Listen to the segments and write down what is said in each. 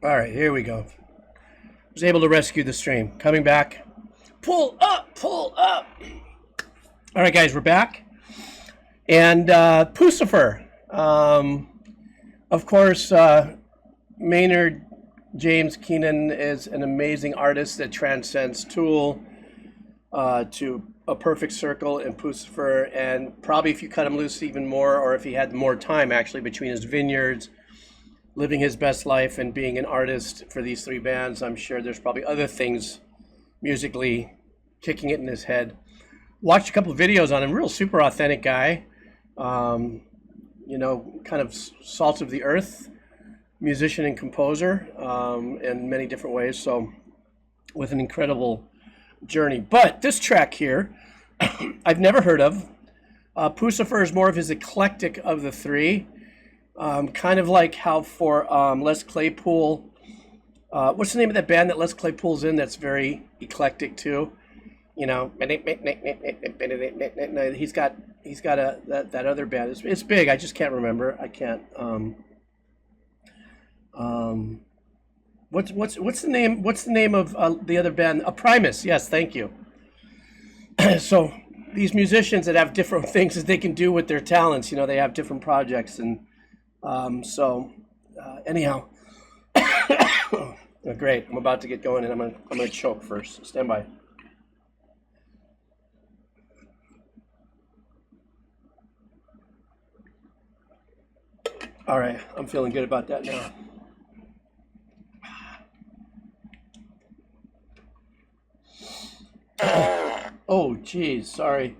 All right, here we go. Was able to rescue the stream. Coming back. Pull up, pull up. All right, guys, we're back. And Puscifer. Of course, Maynard James Keenan is an amazing artist that transcends Tool to a perfect circle in Puscifer. And probably if you cut him loose even more, or if he had more time actually between his vineyards, living his best life and being an artist for these three bands, I'm sure there's probably other things musically kicking it in his head. Watched a couple of videos on him, real super authentic guy. You know, kind of salt of the earth musician and composer in many different ways. So with an incredible journey. But this track here, I've never heard of. Puscifer is more of his eclectic of the three. Kind of like how for Les Claypool, what's the name of that band that Les Claypool's in that's very eclectic too? You know, he's got that other band. It's big. I just can't remember. I can't. What's the name? What's the name of the other band? Primus. Yes, thank you. So these musicians that have different things that they can do with their talents, you know, they have different projects, and anyhow, great. I'm about to get going, and I'm gonna choke first. Stand by. All right, I'm feeling good about that now. Oh, geez, sorry.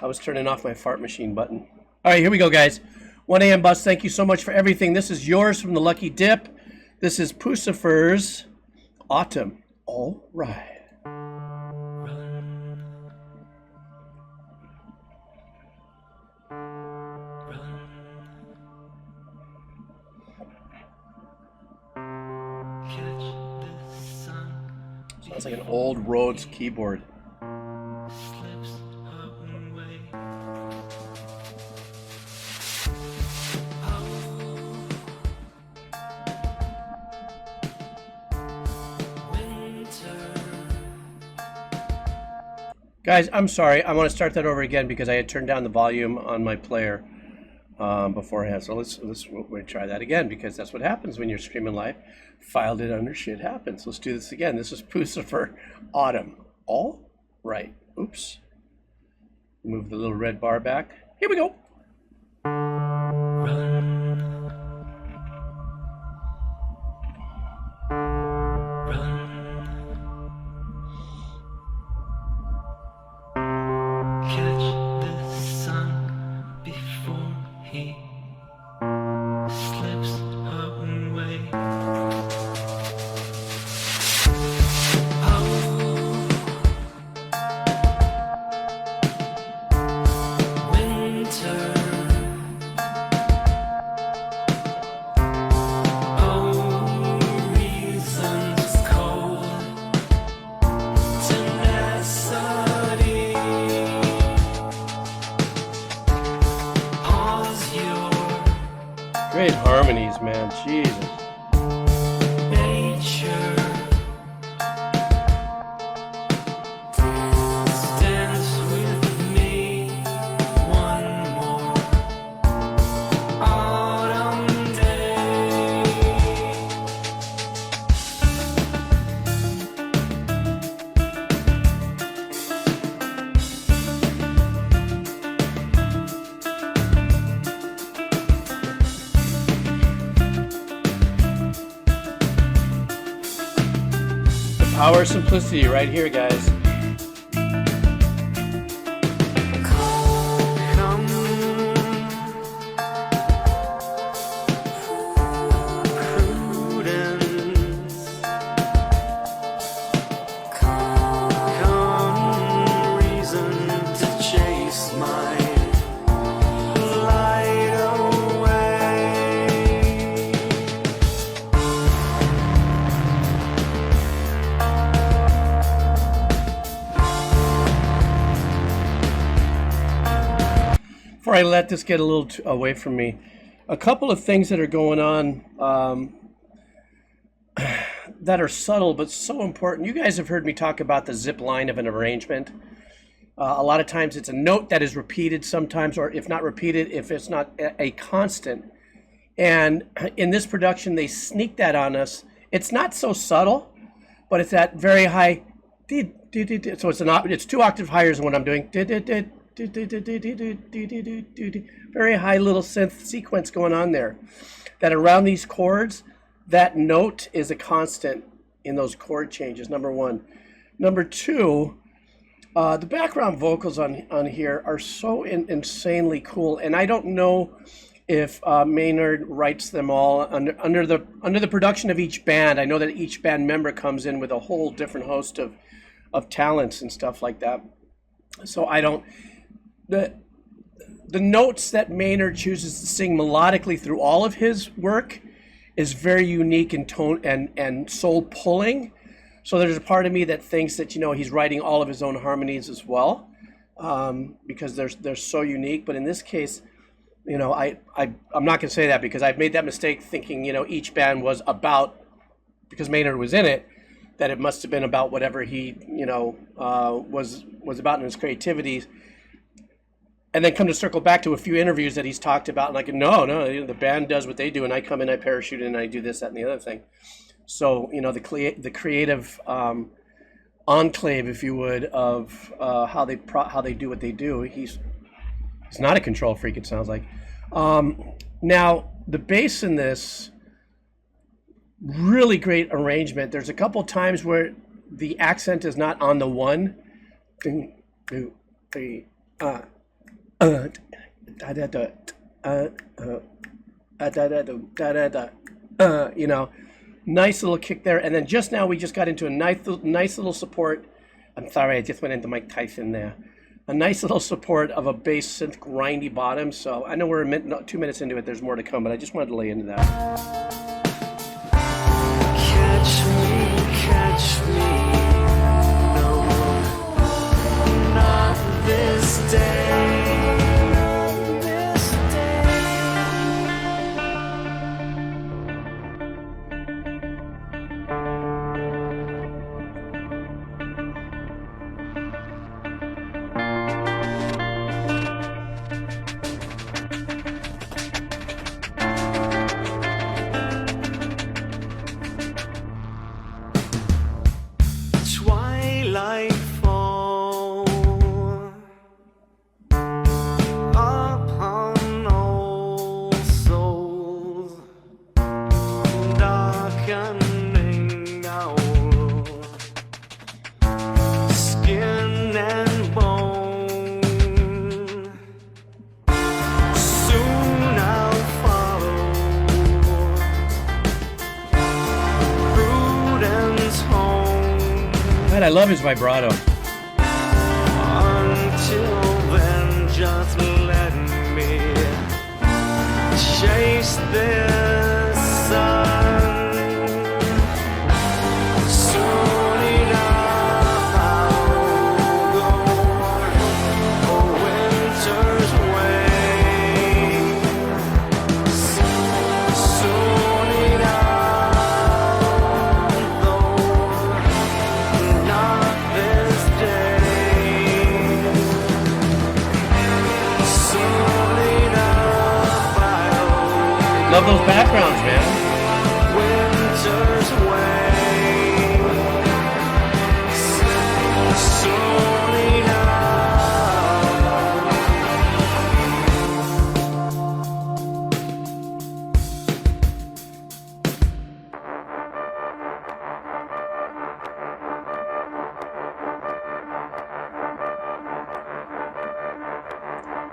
I was turning off my fart machine button. All right, here we go, guys. 1 a.m. bus, thank you so much for everything. This is yours from the Lucky Dip. This is Puscifer's Autumn. All right. Sounds like an old Rhodes keyboard. Guys, I'm sorry. I want to start that over again because I had turned down the volume on my player beforehand. So we'll try that again because that's what happens when you're streaming live. Filed it under shit happens. Let's do this again. This is Puscifer Autumn. All right. Oops. Move the little red bar back. Here we go. Great harmonies, man. Jesus. Power of simplicity right here, guys. Before I let this get a little away from me, a couple of things that are going on. that are subtle but so important. You guys have heard me talk about the zip line of an arrangement. A lot of times it's a note that is repeated sometimes, or if not repeated, if it's not a constant. And in this production, they sneak that on us. It's not so subtle, but it's that very high. So it's 2 octaves higher than what I'm doing. Very high little synth sequence going on there. That around these chords, that note is a constant in those chord changes, number one. Number two, the background vocals on here are so insanely cool, and I don't know if Maynard writes them all under the production of each band. I know that each band member comes in with a whole different host of talents and stuff like that. So I don't the notes that Maynard chooses to sing melodically through all of his work is very unique in tone and soul pulling. So there's a part of me that thinks that, he's writing all of his own harmonies as well, because they're so unique. But in this case, I'm not going to say that, because I've made that mistake thinking, each band was about, because Maynard was in it, that it must have been about whatever he, was about in his creativity. And then come to circle back to a few interviews that he's talked about, and like, no, the band does what they do, and I come in, I parachute in, and I do this, that, and the other thing. So, the creative enclave, if you would, of how they do what they do. He's not a control freak, it sounds like. Now, the bass in this, really great arrangement. There's a couple times where the accent is not on the one. Nice little kick there. And then just now we just got into a nice little support. I'm sorry, I just went into Mike Tyson there. A nice little support of a bass synth grindy bottom. So I know we're 2 minutes into it. There's more to come, but I just wanted to lay into that. Catch me, no, not this day. I love his vibrato. Until then, just let me chase this sun. Soon enough I'll go a winter's way. Soon enough, though not this day. Soon enough I'll love those backgrounds, man. Winter's way. Soon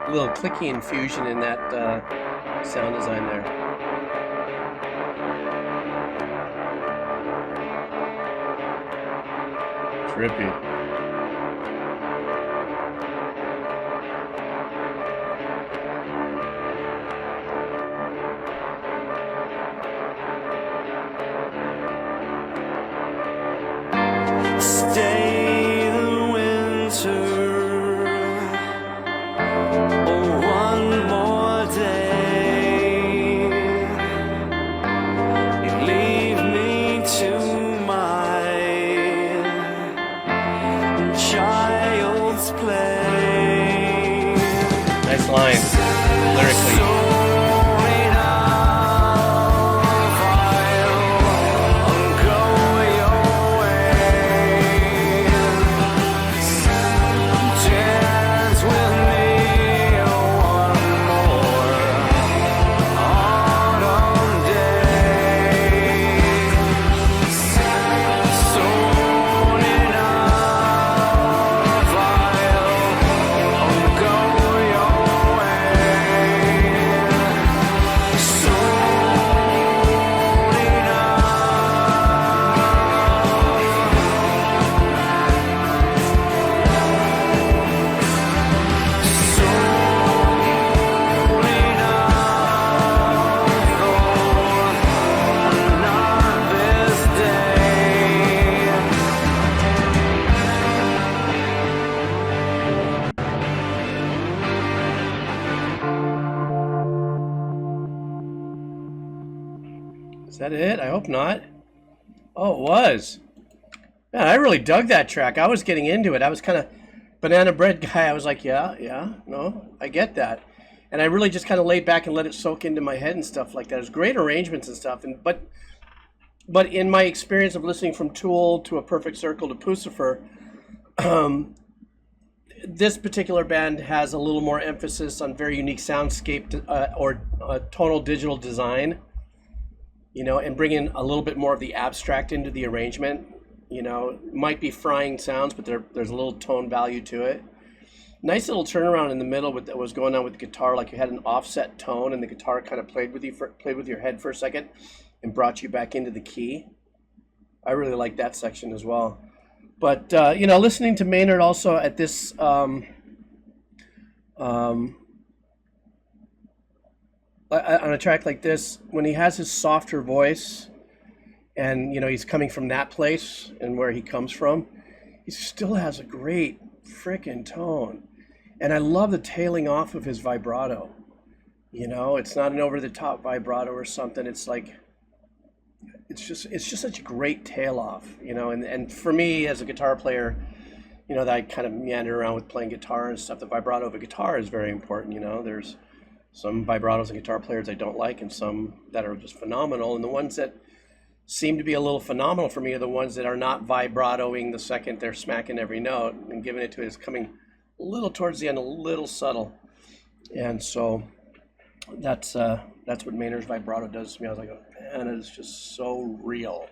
a little clicky infusion in that sound design there. Trippy. Stay the winter. One more day. Leave me to lines lyrically. Is that it? I hope not. Oh, it was. Man, I really dug that track. I was getting into it. I was kind of banana bread guy. I was like, yeah, no, I get that. And I really just kind of laid back and let it soak into my head and stuff like that. It was great arrangements and stuff. But in my experience of listening from Tool to A Perfect Circle to Puscifer, this particular band has a little more emphasis on very unique soundscape or tonal digital design, and bringing a little bit more of the abstract into the arrangement. Might be frying sounds, but there's a little tone value to it. Nice little turnaround in the middle with what was going on with the guitar, like you had an offset tone and the guitar kind of played with your head for a second and brought you back into the key. I really like that section as well. But listening to Maynard also at this on a track like this, when he has his softer voice and he's coming from that place and where he comes from, he still has a great freaking tone. And I love the tailing off of his vibrato. It's not an over-the-top vibrato or something. It's like it's just such a great tail off, and for me as a guitar player, that I kind of meander around with playing guitar and stuff, the vibrato of a guitar is very important. There's some vibratos in guitar players I don't like and some that are just phenomenal, and the ones that seem to be a little phenomenal for me are the ones that are not vibratoing the second they're smacking every note and giving it to it is coming a little towards the end, a little subtle. And so that's what Maynard's vibrato does to me. I was like, man, it is just so real,